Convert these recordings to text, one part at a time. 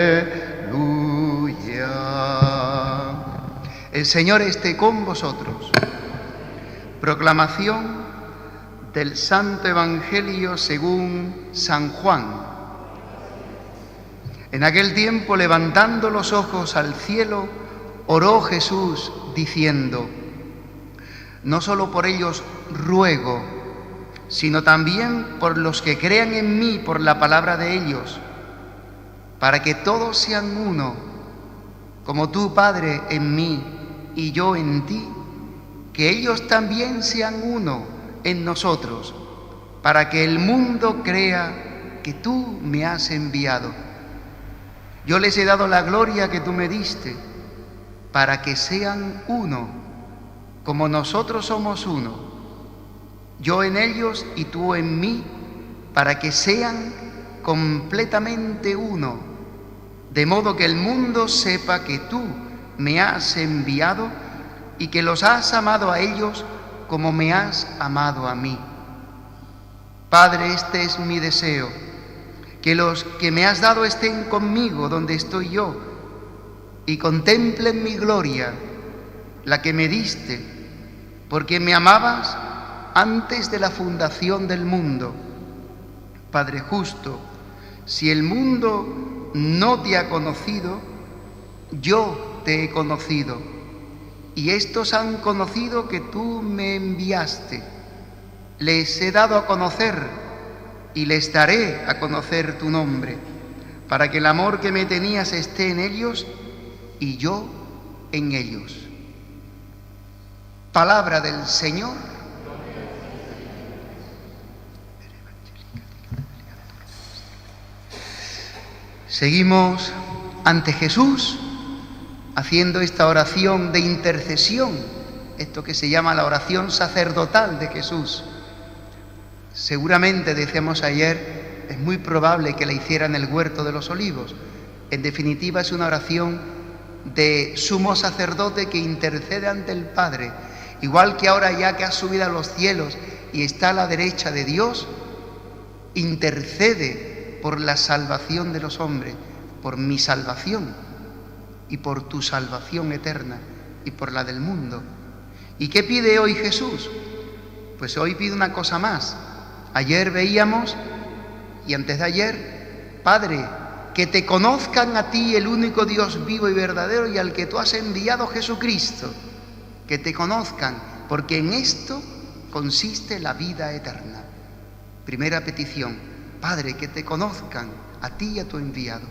Aleluya. El Señor esté con vosotros. Proclamación del Santo Evangelio según San Juan. En aquel tiempo, levantando los ojos al cielo, oró Jesús diciendo: no solo por ellos ruego, sino también por los que crean en mí por la palabra de ellos, para que todos sean uno, como tú, Padre, en mí y yo en ti, que ellos también sean uno en nosotros, para que el mundo crea que tú me has enviado. Yo les he dado la gloria que tú me diste, para que sean uno, como nosotros somos uno, yo en ellos y tú en mí, para que sean completamente uno, de modo que el mundo sepa que tú me has enviado y que los has amado a ellos como me has amado a mí. Padre, este es mi deseo, que los que me has dado estén conmigo donde estoy yo y contemplen mi gloria, la que me diste, porque me amabas antes de la fundación del mundo. Padre justo, si el mundo no te ha conocido, yo te he conocido, y estos han conocido que tú me enviaste. Les he dado a conocer y les daré a conocer tu nombre, para que el amor que me tenías esté en ellos y yo en ellos. Palabra del Señor. Seguimos ante Jesús haciendo esta oración de intercesión, esto que se llama la oración sacerdotal de Jesús. Seguramente, decíamos ayer, es muy probable que la hiciera en el Huerto de los Olivos. En definitiva, es una oración de sumo sacerdote que intercede ante el Padre. Igual que ahora, ya que ha subido a los cielos y está a la derecha de Dios, intercede por la salvación de los hombres, por mi salvación y por tu salvación eterna y por la del mundo. ¿Y qué pide hoy Jesús? Pues hoy pide una cosa más. Ayer veíamos, y antes de ayer: Padre, que te conozcan a ti, el único Dios vivo y verdadero, y al que tú has enviado, Jesucristo. Que te conozcan, porque en esto consiste la vida eterna. Primera petición: Padre, que te conozcan a ti y a tu enviado.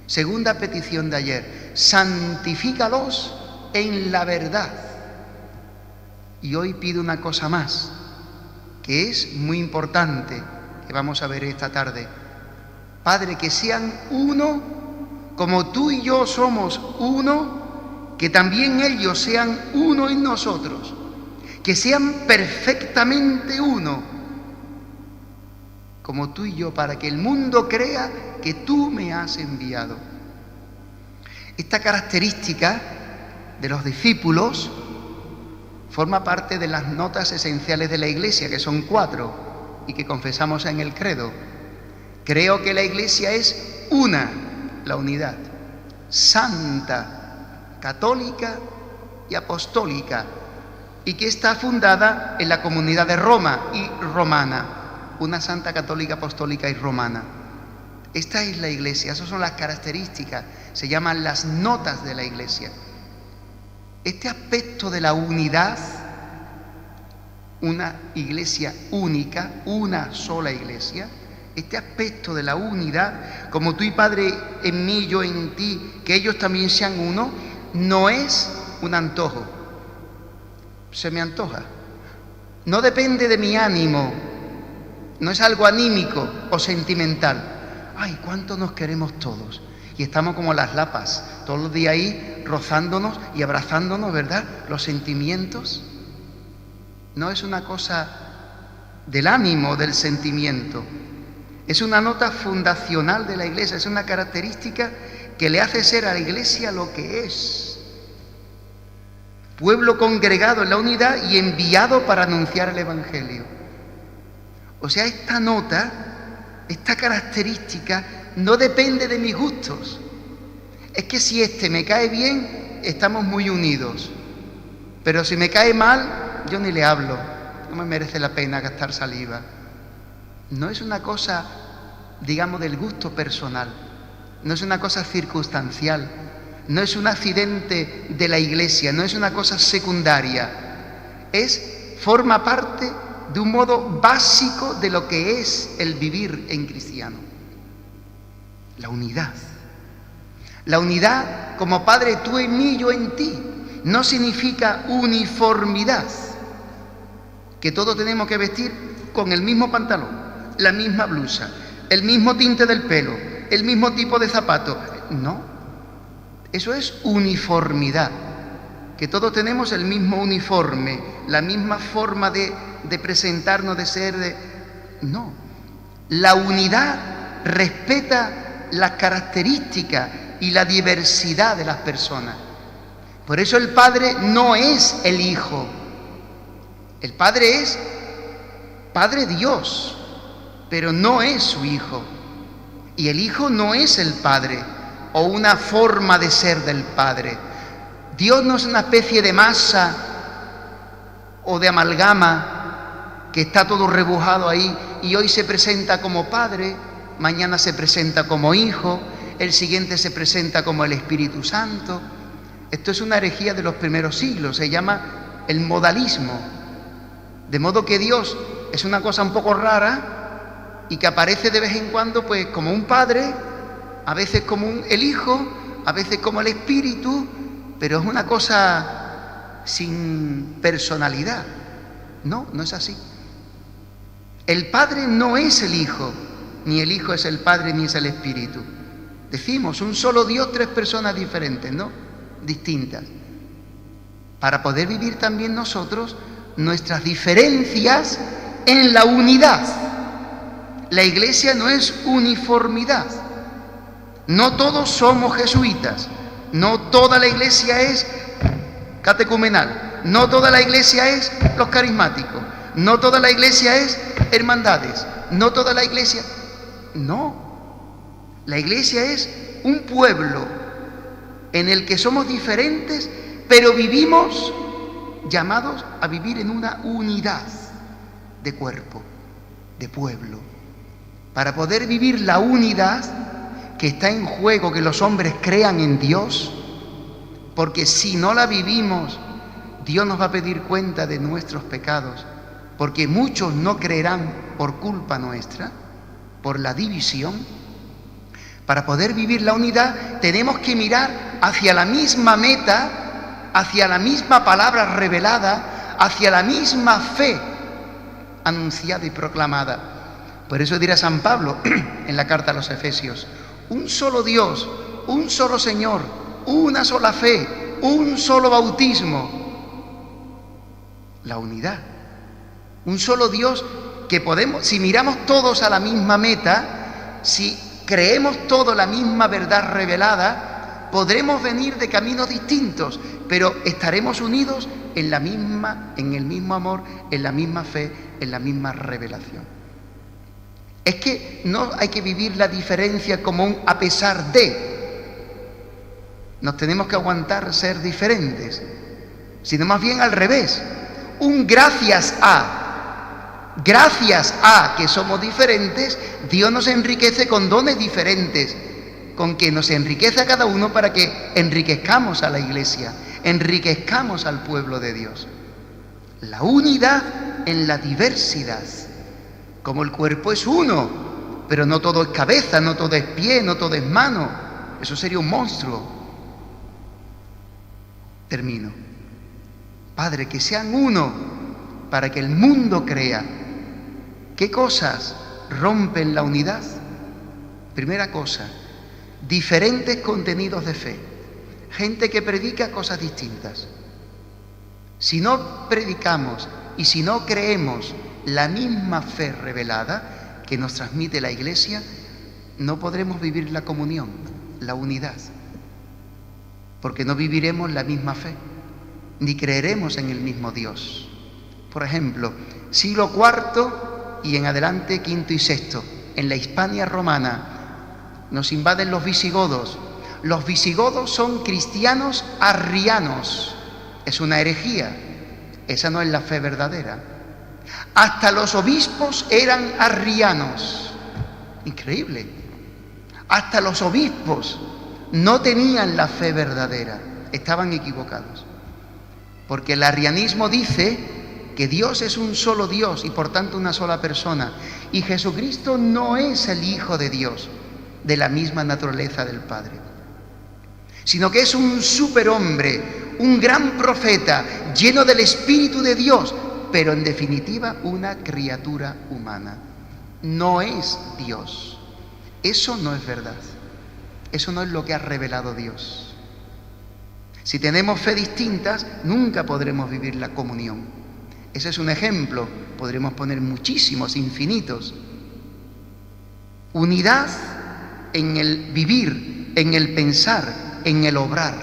Segunda petición de ayer: santifícalos en la verdad. Y hoy pido una cosa más, que es muy importante, que vamos a ver esta tarde. Padre, que sean uno, como tú y yo somos uno, que también ellos sean uno en nosotros, que sean perfectamente uno, como tú y yo, para que el mundo crea que tú me has enviado. Esta característica de los discípulos forma parte de las notas esenciales de la Iglesia, que son 4, y que confesamos en el credo. Creo que la Iglesia es una, la unidad, santa, católica y apostólica, y que está fundada en la Comunidad de Roma y romana. Una santa, católica, apostólica y romana. Esta es la Iglesia, esas son las características, se llaman las notas de la Iglesia. Este aspecto de la unidad, una Iglesia única, una sola Iglesia, este aspecto de la unidad, como tú y Padre en mí, yo en ti, que ellos también sean uno, no es un antojo, se me antoja, no depende de mi ánimo, no es algo anímico o sentimental. Ay, cuánto nos queremos todos. Y estamos como las lapas, todos los días ahí rozándonos y abrazándonos, ¿verdad? Los sentimientos. No es una cosa del ánimo, del sentimiento. Es una nota fundacional de la Iglesia, es una característica que le hace ser a la Iglesia lo que es. Pueblo congregado en la unidad y enviado para anunciar el Evangelio. O sea, esta nota, esta característica no depende de mis gustos, Es que si este me cae bien, estamos muy unidos. Pero si me cae mal, yo ni le hablo. No me merece la pena gastar saliva. No es una cosa, digamos, del gusto personal. No es una cosa circunstancial. No es un accidente de la Iglesia. No es una cosa secundaria. Forma parte de un modo básico de lo que es el vivir en cristiano. La unidad. La unidad como Padre, tú en mí, yo en ti. No significa uniformidad, que todos tenemos que vestir con el mismo pantalón, la misma blusa, el mismo tinte del pelo, el mismo tipo de zapato. No, eso es uniformidad, que todos tenemos el mismo uniforme, la misma forma de presentarnos, de ser. No, la unidad respeta las características y la diversidad de las personas. Por eso el Padre no es el Hijo. El Padre es Padre Dios, pero no es su Hijo. Y el Hijo no es el Padre o una forma de ser del Padre. Dios no es una especie de masa o de amalgama que está todo rebujado ahí y hoy se presenta como Padre, mañana se presenta como Hijo, el siguiente se presenta como el Espíritu Santo. Esto es una herejía de los primeros siglos, se llama el modalismo. De modo que Dios es una cosa un poco rara y que aparece de vez en cuando pues como un Padre, a veces como el Hijo, a veces como el Espíritu, pero es una cosa sin personalidad. No, no es así. El Padre no es el Hijo, ni el Hijo es el Padre, ni es el Espíritu. Decimos, un solo Dios, tres personas diferentes, ¿no? Distintas, para poder vivir también nosotros nuestras diferencias en la unidad. La Iglesia no es uniformidad. No todos somos jesuitas, no toda la Iglesia es catecumenal, no toda la Iglesia es los carismáticos, no toda la Iglesia es hermandades, no toda la Iglesia. No, la Iglesia es un pueblo en el que somos diferentes, pero vivimos llamados a vivir en una unidad de cuerpo, de pueblo. Para poder vivir la unidad que está en juego, que los hombres crean en Dios, porque si no la vivimos, Dios nos va a pedir cuenta de nuestros pecados, porque muchos no creerán por culpa nuestra, por la división. Para poder vivir la unidad tenemos que mirar hacia la misma meta, hacia la misma palabra revelada, hacia la misma fe anunciada y proclamada. Por eso dirá San Pablo en la carta a los Efesios: un solo Dios, un solo Señor, una sola fe, un solo bautismo. La unidad. Un solo Dios que podemos, si miramos todos a la misma meta, si creemos todos la misma verdad revelada, podremos venir de caminos distintos, pero estaremos unidos en el mismo amor, en la misma fe, en la misma revelación. Es que no hay que vivir la diferencia como un a pesar de. Nos tenemos que aguantar ser diferentes, sino más bien al revés. Un gracias a que somos diferentes, Dios nos enriquece con dones diferentes, con que nos enriquece a cada uno para que enriquezcamos a la Iglesia, enriquezcamos al pueblo de Dios. La unidad en la diversidad. Como el cuerpo es uno, pero no todo es cabeza, no todo es pie, no todo es mano. Eso sería un monstruo. Termino. Padre, que sean uno para que el mundo crea. ¿Qué cosas rompen la unidad? Primera cosa, diferentes contenidos de fe. Gente que predica cosas distintas. Si no predicamos y si no creemos la misma fe revelada que nos transmite la Iglesia, no podremos vivir la comunión, la unidad, porque no viviremos la misma fe, ni creeremos en el mismo Dios. Por ejemplo, siglo IV y en adelante, V y VI, en la Hispania romana, nos invaden los visigodos. Los visigodos son cristianos arrianos. Es una herejía. Esa no es la fe verdadera. Hasta los obispos eran arrianos. Increíble. Hasta los obispos no tenían la fe verdadera. Estaban equivocados. Porque el arrianismo dice que Dios es un solo Dios y por tanto una sola persona. Y Jesucristo no es el Hijo de Dios, de la misma naturaleza del Padre, sino que es un superhombre, un gran profeta, lleno del Espíritu de Dios, pero en definitiva una criatura humana. No es Dios. Eso no es verdad. Eso no es lo que ha revelado Dios. Si tenemos fe distintas, nunca podremos vivir la comunión. Ese es un ejemplo. Podremos poner muchísimos, infinitos. Unidad en el vivir, en el pensar, en el obrar,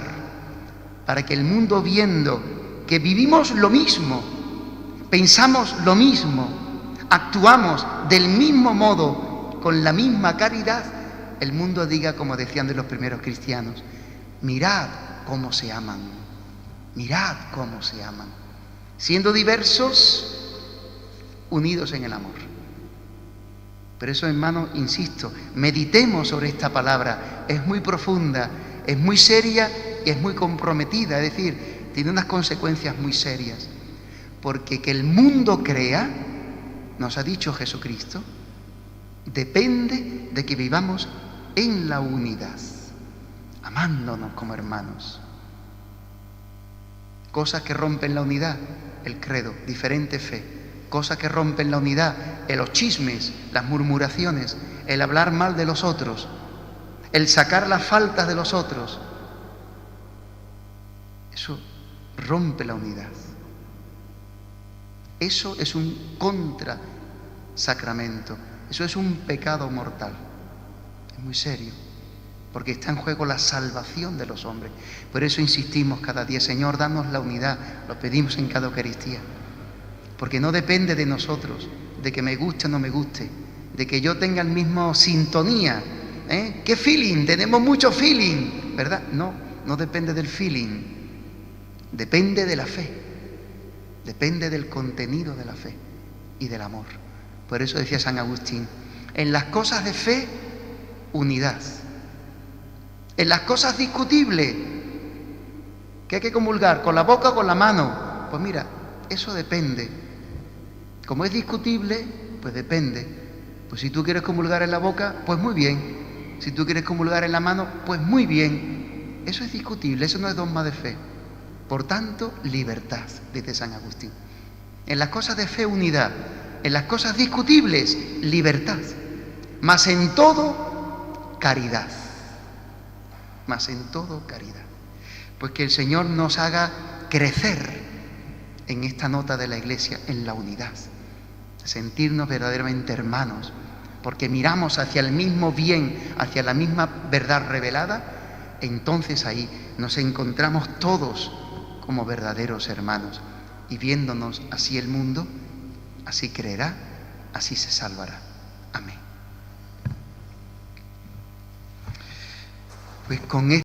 para que el mundo, viendo que vivimos lo mismo, pensamos lo mismo, actuamos del mismo modo, con la misma caridad, el mundo diga, como decían de los primeros cristianos: mirad cómo se aman, mirad cómo se aman, siendo diversos, unidos en el amor. Por eso, hermanos, insisto, meditemos sobre esta palabra. Es muy profunda, es muy seria y es muy comprometida, es decir, tiene unas consecuencias muy serias. Porque que el mundo crea, nos ha dicho Jesucristo, depende de que vivamos en la unidad, amándonos como hermanos. Cosas que rompen la unidad, el credo, diferente fe. Cosas que rompen la unidad, los chismes, las murmuraciones, el hablar mal de los otros, el sacar las faltas de los otros. Eso rompe la unidad. Eso es un contrasacramento. Eso es un pecado mortal. Es muy serio, porque está en juego la salvación de los hombres. Por eso insistimos cada día: Señor, danos la unidad. Lo pedimos en cada Eucaristía. Porque no depende de nosotros, de que me guste o no me guste, de que yo tenga el mismo sintonía. ¿Qué feeling? Tenemos mucho feeling, ¿verdad? No, no depende del feeling. Depende de la fe. Depende del contenido de la fe y del amor. Por eso decía San Agustín: en las cosas de fe, unidad. En las cosas discutibles, que hay que comulgar con la boca o con la mano, pues mira, eso depende. Como es discutible, pues depende. Pues si tú quieres comulgar en la boca, pues muy bien. Si tú quieres comulgar en la mano, pues muy bien. Eso es discutible, eso no es dogma de fe. Por tanto, libertad, dice San Agustín. En las cosas de fe, unidad. En las cosas discutibles, libertad. Mas en todo, caridad. Mas en todo, caridad. Pues que el Señor nos haga crecer en esta nota de la Iglesia, en la unidad. Sentirnos verdaderamente hermanos, porque miramos hacia el mismo bien, hacia la misma verdad revelada. Entonces ahí nos encontramos todos como verdaderos hermanos, y viéndonos así el mundo, así creerá, así se salvará. Amén. Pues con